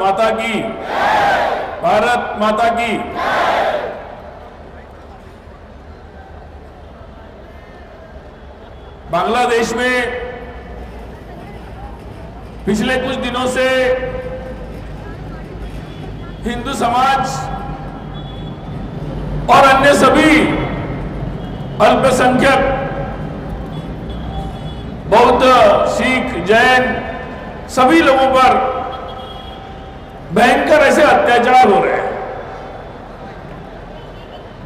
माता की, भारत माता की। बांग्लादेश में पिछले कुछ दिनों से हिंदू समाज और अन्य सभी अल्पसंख्यक बौद्ध, सिख, जैन सभी लोगों पर भयंकर ऐसे अत्याचार हो रहे हैं।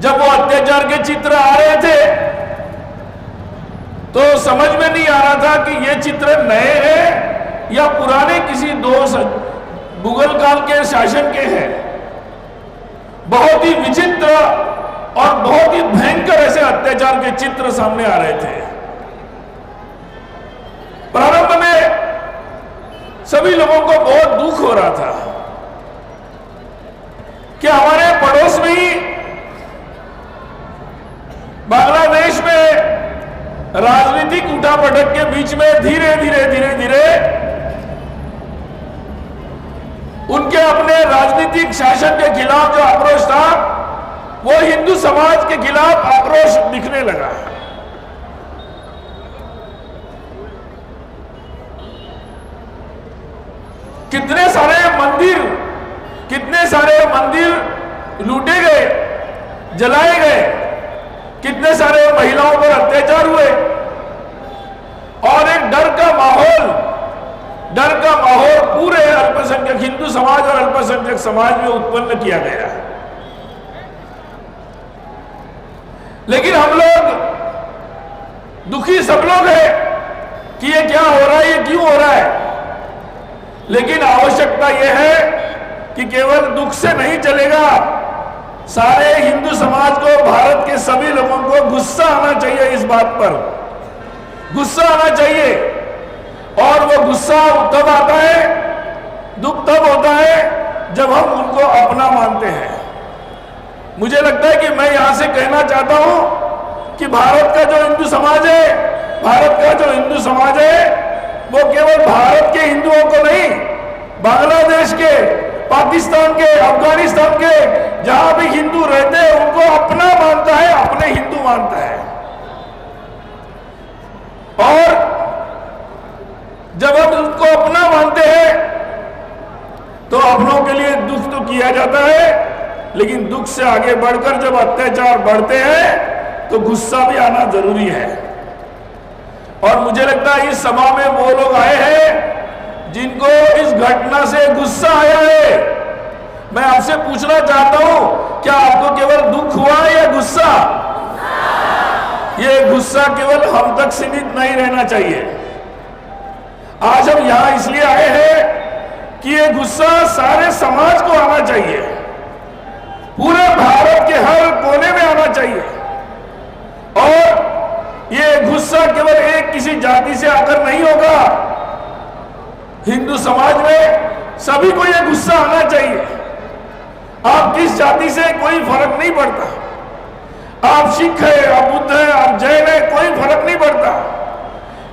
जब वो अत्याचार के चित्र आ रहे थे तो समझ में नहीं आ रहा था कि ये चित्र नए हैं या पुराने किसी मुगल काल के शासन के हैं। बहुत ही विचित्र और बहुत ही भयंकर ऐसे अत्याचार के चित्र सामने आ रहे थे। प्रारंभ में सभी लोगों को बहुत दुख हो रहा था कि हमारे पड़ोस में ही बांग्लादेश में राजनीतिक उठापटक के बीच में धीरे धीरे उनके अपने राजनीतिक शासन के खिलाफ जो आक्रोश था वो हिंदू समाज के खिलाफ आक्रोश दिखने लगा। कितने सारे मंदिर लूटे गए, जलाए गए, कितने सारे महिलाओं पर अत्याचार हुए और एक डर का माहौल पूरे अल्पसंख्यक हिंदू समाज और अल्पसंख्यक समाज में उत्पन्न किया गया। लेकिन हम लोग दुखी सब लोग हैं कि ये क्या हो रहा है, ये क्यों हो रहा है। लेकिन आवश्यकता यह है कि केवल दुख से नहीं चलेगा। सारे हिंदू समाज को, भारत के सभी लोगों को गुस्सा आना चाहिए, इस बात पर गुस्सा आना चाहिए। और वो गुस्सा तब आता है, दुख तब होता है जब हम उनको अपना मानते हैं। मुझे लगता है कि मैं यहां से कहना चाहता हूं कि भारत का जो हिंदू समाज है वो केवल भारत के हिंदुओं को नहीं, बांग्लादेश के, पाकिस्तान के, अफगानिस्तान के जहां भी हिंदू रहते हैं उनको अपना मानता है, अपने हिंदू मानता है। और जब हम उनको अपना मानते हैं तो अपनों के लिए दुख तो किया जाता है, लेकिन दुख से आगे बढ़कर जब अत्याचार बढ़ते हैं तो गुस्सा भी आना जरूरी है। और मुझे लगता है इस सभा में वो लोग आए हैं जिनको इस घटना से गुस्सा आया है। मैं आपसे पूछना चाहता हूं, क्या आपको केवल दुख हुआ या गुस्सा? ये गुस्सा केवल हम तक सीमित नहीं रहना चाहिए। आज हम यहां इसलिए आए हैं कि ये गुस्सा सारे समाज को आना चाहिए, पूरे भारत के हर कोने में आना चाहिए। और ये गुस्सा केवल एक किसी जाति से आकर नहीं होगा। हिंदू समाज में सभी को ये गुस्सा आना चाहिए। आप किस जाति से, कोई फर्क नहीं पड़ता। आप सिख है, आप बुद्ध है, आप जैन है, कोई फर्क नहीं पड़ता।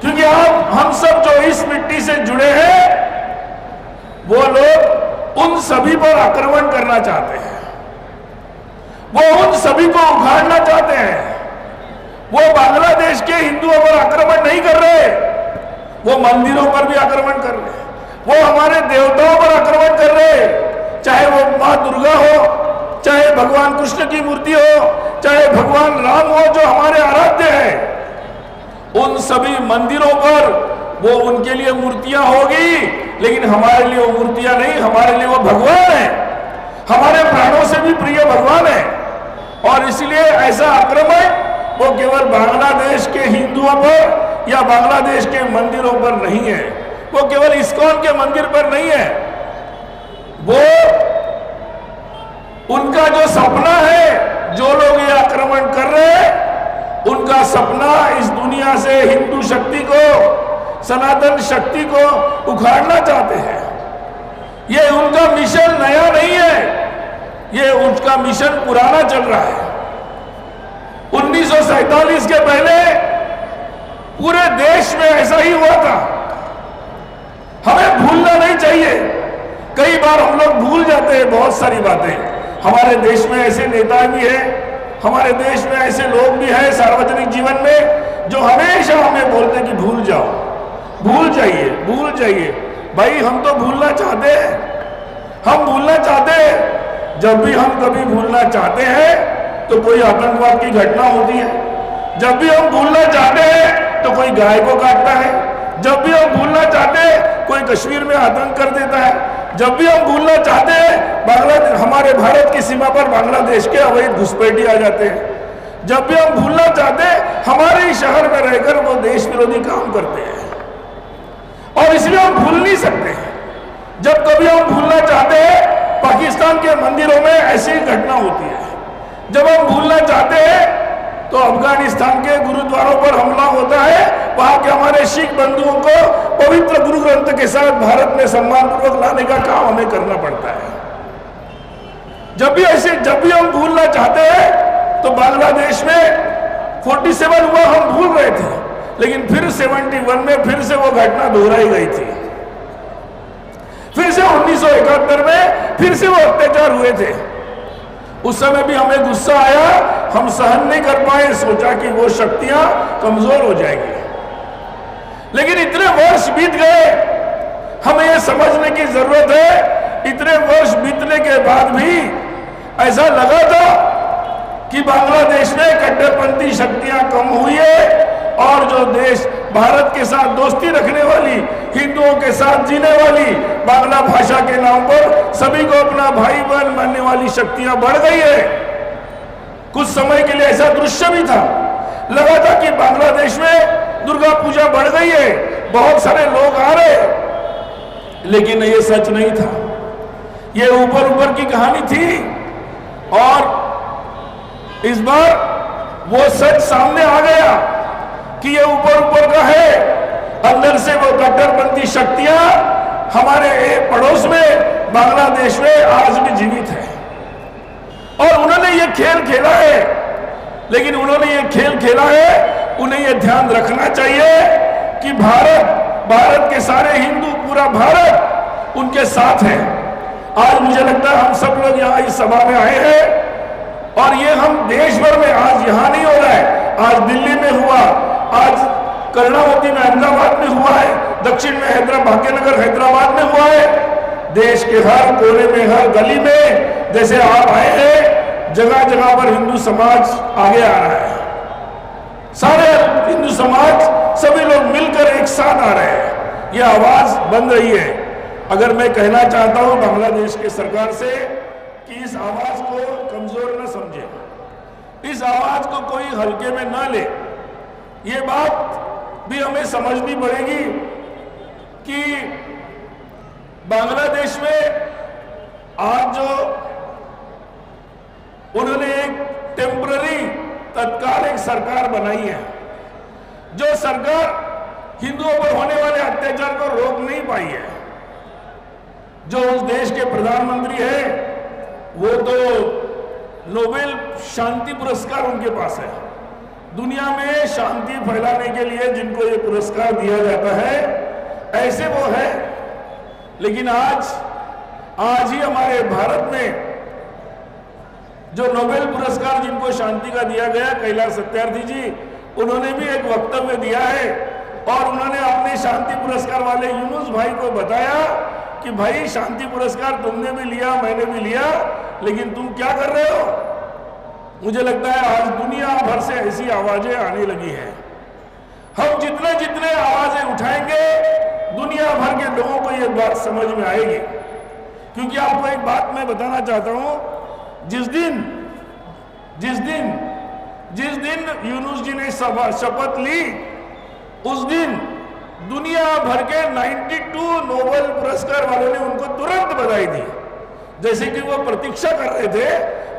क्योंकि हम सब जो इस मिट्टी से जुड़े हैं वो लोग उन सभी पर आक्रमण करना चाहते हैं, वो उन सभी को उखाड़ना चाहते हैं। वो बांग्लादेश के हिंदुओं पर आक्रमण नहीं कर रहे, वो मंदिरों पर भी आक्रमण कर रहे, वो हमारे देवताओं पर आक्रमण कर रहे, चाहे वो मां दुर्गा हो, चाहे भगवान कृष्ण की मूर्ति हो, चाहे भगवान राम हो जो हमारे आराध्य हैं। उन सभी मंदिरों पर वो उनके लिए मूर्तियां होगी, लेकिन हमारे लिए वो मूर्तियां नहीं, हमारे लिए वो भगवान है, हमारे प्राणों से भी प्रिय भगवान है। और इसलिए ऐसा आक्रमण वो केवल बांग्लादेश के हिंदुओं पर या बांग्लादेश के मंदिरों पर नहीं है, वो केवल इस्कॉन के मंदिर पर नहीं है। वो उनका जो सपना है, जो लोग ये आक्रमण कर रहे हैं, उनका सपना इस दुनिया से हिंदू शक्ति को, सनातन शक्ति को उखाड़ना चाहते हैं। ये उनका मिशन नया नहीं है, ये उनका मिशन पुराना चल रहा है। 1947 के पहले पूरे देश में ऐसा ही हुआ था। हमें भूलना नहीं चाहिए कई बार हम लोग भूल जाते हैं बहुत सारी बातें। हमारे देश में ऐसे नेता भी हैं, हमारे देश में ऐसे लोग भी हैं सार्वजनिक जीवन में जो हमेशा हमें बोलते हैं कि भूल जाओ, भूल जाइए, भूल जाइए। भाई हम तो भूलना चाहते हैं, हम भूलना चाहते हैं। जब भी हम कभी भूलना चाहते हैं तो कोई आतंकवाद की घटना होती है, जब भी हम भूलना चाहते हैं तो कोई गाय को काटता है, जब भी हम भूलना चाहते हैं कोई कश्मीर में आतंक कर देता है, जब भी हम भूलना चाहते हैं बांग्लादेश, हमारे भारत की सीमा पर बांग्लादेश के अवैध घुसपैठी आ जाते हैं, जब भी हम भूलना चाहते हैं हमारे ही शहर में रहकर वो देश विरोधी काम करते हैं। और इसलिए हम भूल नहीं सकते। जब कभी हम भूलना चाहते हैं पाकिस्तान के मंदिरों में ऐसी घटना होती है, जब हम भूलना चाहते हैं तो अफगानिस्तान के गुरुद्वारों पर हमला होता है, वहां के हमारे सिख बंधुओं को पवित्र गुरु ग्रंथ के साथ भारत में सम्मानपूर्वक लाने का काम हमें करना पड़ता है। जब भी हम भूलना चाहते हैं तो बांग्लादेश में 47 हुआ, हम भूल रहे थे, लेकिन फिर 71 में फिर से वो घटना दोहराई गई थी। फिर से 1971 में फिर से वो अत्याचार हुए थे। उस समय भी हमें गुस्सा आया, हम सहन नहीं कर पाए, सोचा कि वो शक्तियां कमजोर हो जाएगी। लेकिन इतने वर्ष बीत गए, हमें यह समझने की जरूरत है, इतने वर्ष बीतने के बाद भी ऐसा लगा था कि बांग्लादेश में कट्टरपंथी शक्तियां कम हुई है और जो देश भारत के साथ दोस्ती रखने वाली, हिंदुओं के साथ जीने वाली, बांग्ला भाषा के नाम पर सभी को अपना भाई बहन मानने वाली शक्तियां बढ़ गई है। कुछ समय के लिए ऐसा दृश्य भी था, लगा था कि बांग्लादेश में दुर्गा पूजा बढ़ गई है, बहुत सारे लोग आ रहे, लेकिन ये सच नहीं था, ये ऊपर ऊपर की कहानी थी। और इस बार वो सच सामने आ गया कि ये ऊपर ऊपर का है, अंदर से वो कट्टरपंथी शक्तियां हमारे पड़ोस में बांग्लादेश में आज भी जीवित है। और उन्होंने ये खेल खेला है, लेकिन उन्होंने ये खेल खेला है, उन्हें ये ध्यान रखना चाहिए कि भारत के सारे हिंदू, पूरा भारत उनके साथ है। आज मुझे लगता है हम सब लोग यहाँ इस सभा में आए हैं और ये हम देश भर में, आज यहाँ नहीं हो रहा है, आज दिल्ली में हुआ, आज कर्णावती में अहमदाबाद में हुआ है, दक्षिण में भाग्यनगर हैदराबाद में हुआ है। देश के हर कोने में, हर गली में जैसे आप आए हैं, जगह जगह पर हिंदू समाज आगे आ रहा है। सारे हिंदू समाज, सभी लोग मिलकर एक साथ आ रहे हैं, ये आवाज बन रही है। अगर मैं कहना चाहता हूं बांग्लादेश की सरकार से कि इस आवाज को कमजोर न समझे, इस आवाज को कोई हल्के में न ले। ये बात भी हमें समझनी पड़ेगी कि बांग्लादेश में आज जो उन्होंने एक टेम्पररी, तत्काल एक सरकार बनाई है, जो सरकार हिंदुओं पर होने वाले अत्याचार को रोक नहीं पाई है। जो उस देश के प्रधानमंत्री हैं वो तो नोबेल शांति पुरस्कार उनके पास है। दुनिया में शांति फैलाने के लिए जिनको ये पुरस्कार दिया जाता है, ऐसे वो है। लेकिन आज ही हमारे भारत में जो नोबेल पुरस्कार जिनको शांति का दिया गया, कैलाश सत्यार्थी जी, उन्होंने भी एक वक्तव्य दिया है और उन्होंने अपने शांति पुरस्कार वाले यूनुस भाई को बताया कि भाई शांति पुरस्कार तुमने भी लिया, मैंने भी लिया, लेकिन तुम क्या कर रहे हो? मुझे लगता है आज दुनिया भर से ऐसी आवाजें आने लगी हैं। हम जितने जितने आवाजें उठाएंगे, दुनिया भर के लोगों को ये बात समझ में आएगी। क्योंकि आपको एक बात मैं बताना चाहता हूं, जिस दिन यूनुस जी ने शपथ ली, उस दिन दुनिया भर के 92 नोबेल पुरस्कार वालों ने उनको तुरंत बधाई दी, जैसे कि वो प्रतीक्षा कर रहे थे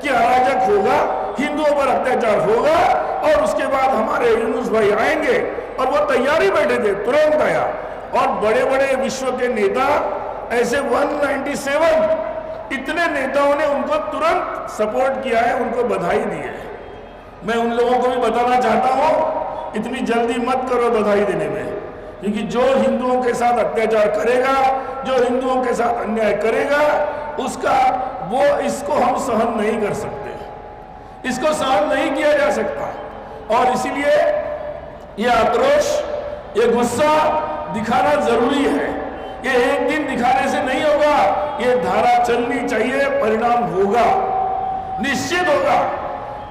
कि अराजक होगा, हिंदुओं पर अत्याचार होगा और उसके बाद हमारे यूनुस भाई आएंगे। और वो तैयारी बैठे थे, तुरंत आया। और बड़े बड़े विश्व के नेता, ऐसे 197 इतने नेताओं ने उनको तुरंत सपोर्ट किया है, उनको बधाई दी है। मैं उन लोगों को भी बताना चाहता हूं, इतनी जल्दी मत करो बधाई देने में, क्योंकि जो हिंदुओं के साथ अत्याचार करेगा, जो हिंदुओं के साथ अन्याय करेगा, उसका वो इसको हम सहन नहीं कर सकते, इसको सहन नहीं किया जा सकता। और इसीलिए ये आक्रोश, ये गुस्सा दिखाना जरूरी है। ये एक दिन दिखाने से नहीं होगा, ये धारा चलनी चाहिए, परिणाम होगा, निश्चित होगा।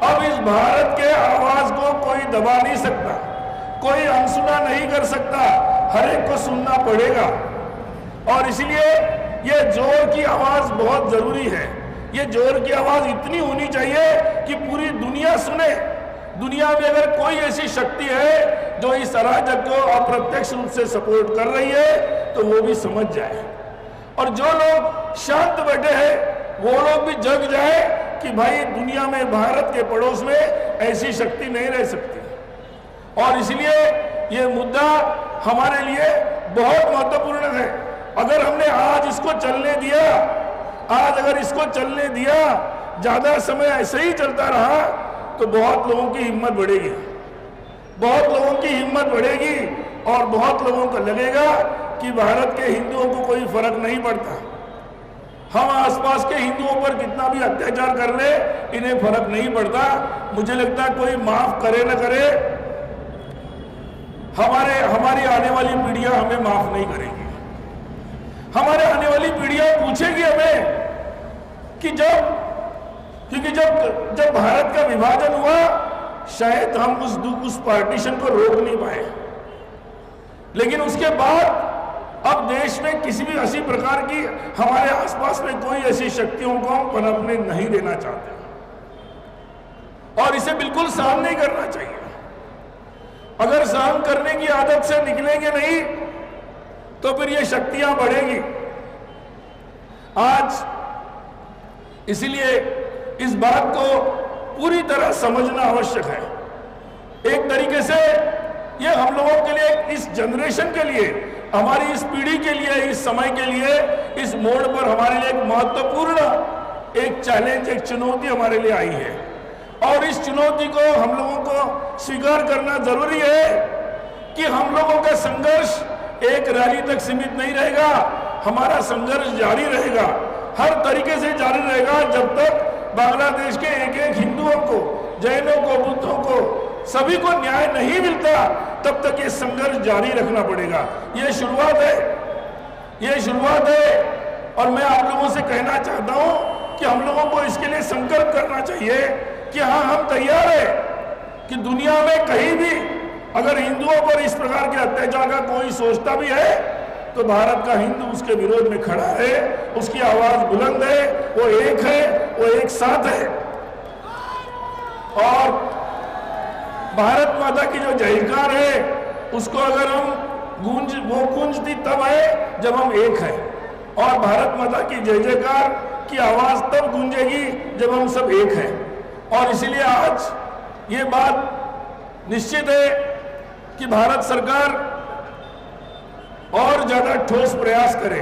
अब इस भारत के आवाज को कोई दबा नहीं सकता, कोई अनसुना नहीं कर सकता, हर एक को सुनना पड़ेगा। और इसलिए ये जोर की आवाज बहुत जरूरी है। ये जोर की आवाज इतनी होनी चाहिए कि पूरी दुनिया सुने। दुनिया में अगर कोई ऐसी शक्ति है जो इस अराजक को अप्रत्यक्ष रूप से सपोर्ट कर रही है तो वो भी समझ जाए, और जो लोग शांत बैठे हैं वो लोग भी जग जाए कि भाई दुनिया में, भारत के पड़ोस में ऐसी शक्ति नहीं रह सकती। और इसलिए ये मुद्दा हमारे लिए बहुत महत्वपूर्ण है। अगर हमने आज इसको चलने दिया, आज अगर इसको चलने दिया, ज्यादा समय ऐसे ही चलता रहा तो बहुत लोगों की हिम्मत बढ़ेगी, बहुत लोगों की हिम्मत बढ़ेगी, और बहुत लोगों को लगेगा कि भारत के हिंदुओं को कोई फर्क नहीं पड़ता, हम आसपास के हिंदुओं पर कितना भी अत्याचार कर ले, इन्हें फर्क नहीं पड़ता। मुझे लगता है कोई माफ करे न करे, हमारी आने वाली पीढ़ियां हमें माफ नहीं करेगी। हमारे आने वाली पीढ़ियां पूछेगी हमें कि क्योंकि जब भारत का विभाजन हुआ, शायद हम उस पार्टीशन को रोक नहीं पाए, लेकिन उसके बाद अब देश में किसी भी ऐसी प्रकार की, हमारे आसपास में कोई ऐसी शक्तियों को हम पनपने नहीं देना चाहते, और इसे बिल्कुल सहन नहीं करना चाहिए। अगर सहन करने की आदत से निकलेंगे नहीं तो फिर ये शक्तियां बढ़ेगी। आज इसलिए इस बात को पूरी तरह समझना आवश्यक है। एक तरीके से ये हम लोगों के लिए, इस जनरेशन के लिए, हमारी इस पीढ़ी के लिए, इस समय के लिए, इस मोड़ पर हमारे लिए एक महत्वपूर्ण एक चैलेंज, एक चुनौती हमारे लिए आई है। और इस चुनौती को हम लोगों को स्वीकार करना जरूरी है कि हम लोगों का संघर्ष एक रैली तक सीमित नहीं रहेगा, हमारा संघर्ष जारी रहेगा, हर तरीके से जारी रहेगा, जब तक बांग्लादेश के एक एक हिंदुओं को, जैनों को, बुद्धों को, सभी को न्याय नहीं मिलता, तब तक ये संघर्ष जारी रखना पड़ेगा। ये शुरुआत है, ये शुरुआत है। और मैं आप लोगों से कहना चाहता हूं कि हम लोगों को इसके लिए संकल्प करना चाहिए कि हाँ, हम तैयार है कि दुनिया में कहीं भी अगर हिंदुओं पर इस प्रकार के अत्याचार का कोई सोचता भी है तो भारत का हिंदू उसके विरोध में खड़ा है, उसकी आवाज बुलंद है, वो एक है, वो एक साथ है। और भारत माता की जो जयकार है उसको अगर हम गूंजती तब है जब हम एक हैं, और भारत माता की जय जयकार की आवाज तब गूंजेगी जब हम सब एक हैं। और इसलिए आज ये बात निश्चित है कि भारत सरकार और ज्यादा ठोस प्रयास करे।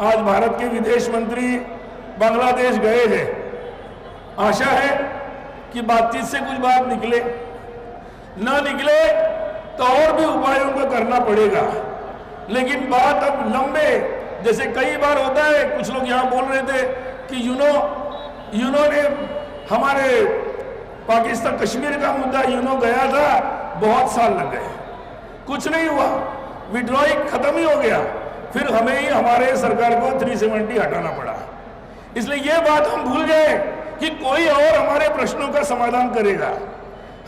आज भारत के विदेश मंत्री बांग्लादेश गए हैं, आशा है कि बातचीत से कुछ बात निकले, ना निकले तो और भी उपायों को करना पड़ेगा। लेकिन बात अब लंबे, जैसे कई बार होता है, कुछ लोग यहाँ बोल रहे थे कि यूनो ने हमारे पाकिस्तान कश्मीर का मुद्दा यूनो गया था, बहुत साल लग गए, कुछ नहीं हुआ, विड्रॉइंग खत्म ही हो गया, फिर हमें ही हमारे सरकार को 370 हटाना पड़ा। इसलिए ये बात हम भूल गए कि कोई और हमारे प्रश्नों का समाधान करेगा,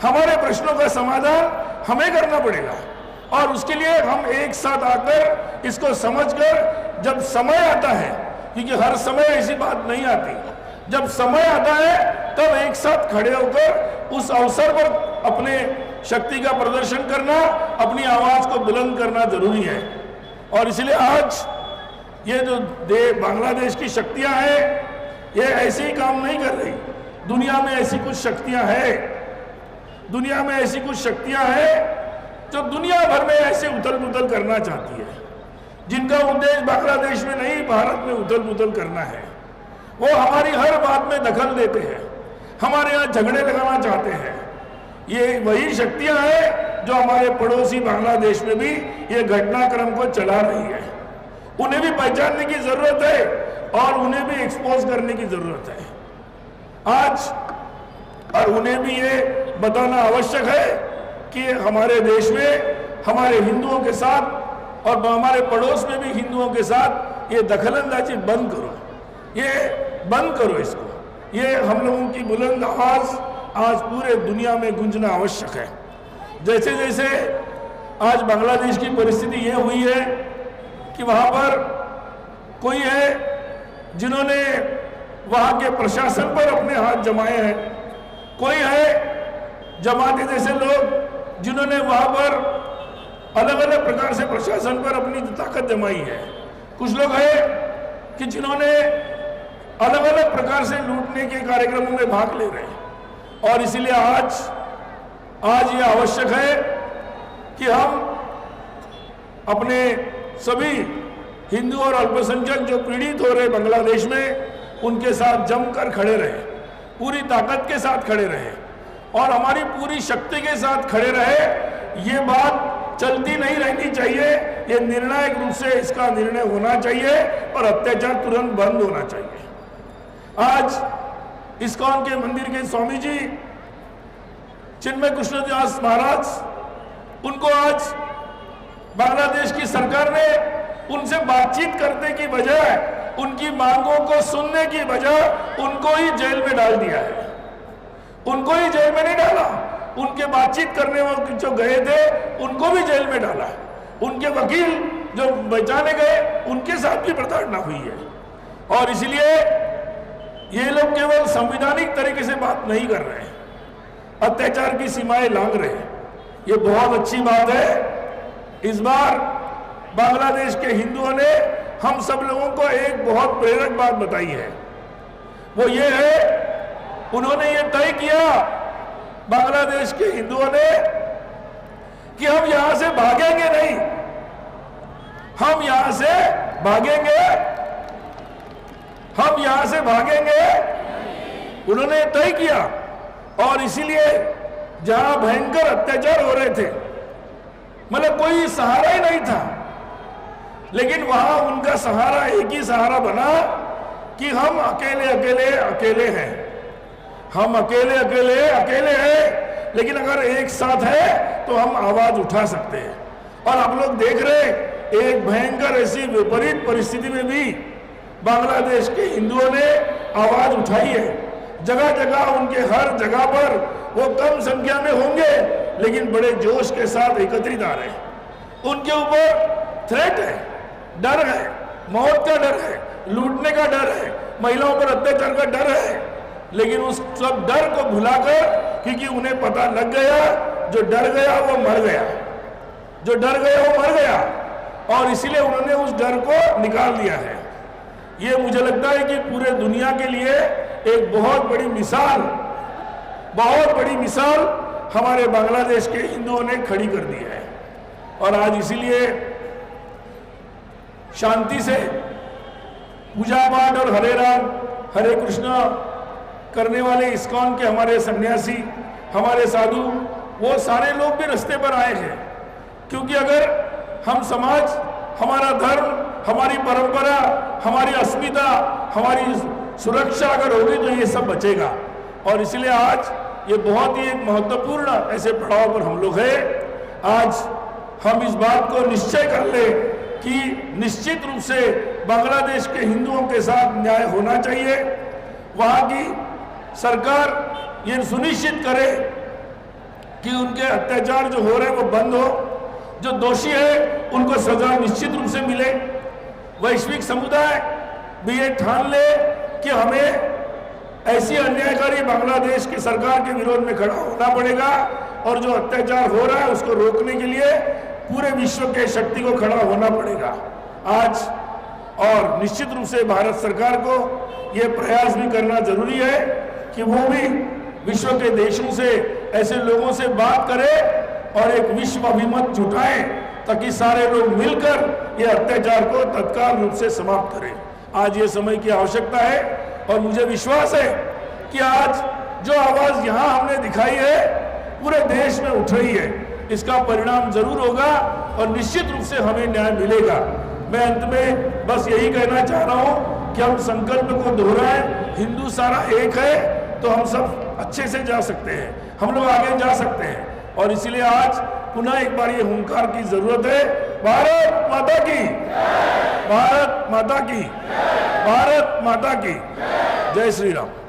हमारे प्रश्नों का समाधान हमें करना पड़ेगा। और उसके लिए हम एक साथ आकर इसको समझकर, जब समय आता है, क्योंकि हर समय ऐसी बात नहीं आती, जब समय आता है तब एक साथ खड़े होकर उस अवसर पर अपने शक्ति का प्रदर्शन करना, अपनी आवाज को बुलंद करना जरूरी है। और इसलिए आज ये जो बांग्लादेश की शक्तियां हैं, ये ऐसे ही काम नहीं कर रही। दुनिया में ऐसी कुछ शक्तियां हैं, दुनिया में ऐसी कुछ शक्तियां हैं जो दुनिया भर में ऐसे उथल पुथल करना चाहती है, जिनका उद्देश्य बांग्लादेश में नहीं, भारत में उथल पुथल करना है। वो हमारी हर बात में दखल देते हैं, हमारे यहाँ झगड़े लगाना चाहते हैं। ये वही शक्तियां हैं जो हमारे पड़ोसी बांग्लादेश में भी ये घटनाक्रम को चला रही है। उन्हें भी पहचानने की जरूरत है और उन्हें भी एक्सपोज करने की जरूरत है आज, और उन्हें भी ये बताना आवश्यक है कि हमारे देश में हमारे हिंदुओं के साथ और हमारे पड़ोस में भी हिंदुओं के साथ ये दखलंदाजी बंद करो, ये बंद करो इसको। ये हम लोगों की बुलंद आवाज आज पूरे दुनिया में गूंजना आवश्यक है। जैसे जैसे आज बांग्लादेश की परिस्थिति ये हुई है कि वहाँ पर कोई है जिन्होंने वहाँ के प्रशासन पर अपने हाथ जमाए हैं, कोई है जमाते जैसे लोग जिन्होंने वहाँ पर अलग अलग प्रकार से प्रशासन पर अपनी ताकत जमाई है, कुछ लोग हैं कि जिन्होंने अलग अलग प्रकार से लूटने के कार्यक्रमों में भाग ले रहे हैं। और इसीलिए आज ये आवश्यक है कि हम अपने सभी हिंदू और अल्पसंख्यक जो पीड़ित हो रहे बांग्लादेश में, उनके साथ जमकर खड़े रहे, पूरी ताकत के साथ खड़े रहे और हमारी पूरी शक्ति के साथ खड़े रहे। ये बात चलती नहीं रहनी चाहिए, ये निर्णायक रूप से इसका निर्णय होना चाहिए और अत्याचार तुरंत बंद होना चाहिए। आज इस्कॉन के मंदिर के स्वामी जी चिन्मय कृष्णदास महाराज, उनको आज बांग्लादेश की सरकार ने उनसे बातचीत करने की बजाय, उनकी मांगों को सुनने की बजाय उनको ही जेल में डाल दिया है। उनको ही जेल में नहीं डाला, उनके बातचीत करने वाले जो गए थे उनको भी जेल में डाला। उनके वकील जो बचाने गए उनके साथ भी प्रताड़ना हुई है। और इसलिए ये लोग केवल संवैधानिक तरीके से बात नहीं कर रहे हैं, अत्याचार की सीमाएं लांघ रहे हैं। ये बहुत अच्छी बात है। इस बार बांग्लादेश के हिंदुओं ने हम सब लोगों को एक बहुत प्रेरक बात बताई है, वो ये है, उन्होंने ये तय किया बांग्लादेश के हिंदुओं ने कि हम यहां से भागेंगे नहीं, हम यहां से भागेंगे, हम यहां से भागेंगे। उन्होंने तय किया और इसीलिए जहां भयंकर अत्याचार हो रहे थे, मतलब कोई सहारा ही नहीं था, लेकिन वहां उनका सहारा एक ही सहारा बना कि हम अकेले अकेले अकेले हैं, हम अकेले अकेले अकेले हैं, लेकिन अगर एक साथ है तो हम आवाज उठा सकते हैं। और आप लोग देख रहे एक भयंकर ऐसी विपरीत परिस्थिति में भी बांग्लादेश के हिंदुओं ने आवाज उठाई है। जगह जगह उनके हर जगह पर वो कम संख्या में होंगे लेकिन बड़े जोश के साथ एकत्रित आ रहे हैं। उनके ऊपर थ्रेट है, डर है, मौत का डर है, लूटने का डर है, महिलाओं पर अत्याचार का डर है, लेकिन उस सब डर को भुलाकर, क्योंकि उन्हें पता लग गया जो डर गया वो मर गया, जो डर गया वो मर गया, और इसीलिए उन्होंने उस डर को निकाल दिया है। ये मुझे लगता है कि पूरे दुनिया के लिए एक बहुत बड़ी मिसाल, बहुत बड़ी मिसाल हमारे बांग्लादेश के हिंदुओं ने खड़ी कर दी है। और आज इसीलिए शांति से पूजा पाठ और हरे राम हरे कृष्णा करने वाले इस्कॉन के हमारे सन्यासी, हमारे साधु, वो सारे लोग भी रास्ते पर आए हैं। क्योंकि अगर हम समाज, हमारा धर्म, हमारी परंपरा, हमारी अस्मिता, हमारी सुरक्षा अगर होगी तो ये सब बचेगा। और इसलिए आज ये बहुत ही एक महत्वपूर्ण ऐसे पड़ाव पर हम लोग हैं। आज हम इस बात को निश्चय कर ले कि निश्चित रूप से बांग्लादेश के हिंदुओं के साथ न्याय होना चाहिए। वहाँ की सरकार ये सुनिश्चित करे कि उनके अत्याचार जो हो रहे हैं वो बंद हो, जो दोषी है उनको सजा निश्चित रूप से मिले। वैश्विक समुदाय भी ये ठान ले कि हमें ऐसी अन्यायकारी बांग्लादेश की सरकार के विरोध में खड़ा होना पड़ेगा, और जो अत्याचार हो रहा है उसको रोकने के लिए पूरे विश्व के शक्ति को खड़ा होना पड़ेगा आज। और निश्चित रूप से भारत सरकार को ये प्रयास भी करना जरूरी है कि वो भी विश्व के देशों से, ऐसे लोगों से बात करे और एक विश्व अभिमत जुटाए, ताकि सारे लोग मिलकर ये अत्याचार को तत्काल रूप से समाप्त करें। आज ये समय की आवश्यकता है और मुझे विश्वास है कि आज जो आवाज यहाँ हमने दिखाई है पूरे देश में उठ रही है। इसका परिणाम जरूर होगा और निश्चित रूप से हमें न्याय मिलेगा। मैं अंत में बस यही कहना चाह रहा हूं कि हम संकल्प को दोहराएं, हिंदू सारा एक है तो हम सब अच्छे से जा सकते हैं, हम लोग आगे जा सकते हैं। और इसलिए आज पुनः एक बार ये हुंकार की जरूरत है। भारत माता की, भारत माता की, भारत माता की जय श्री राम।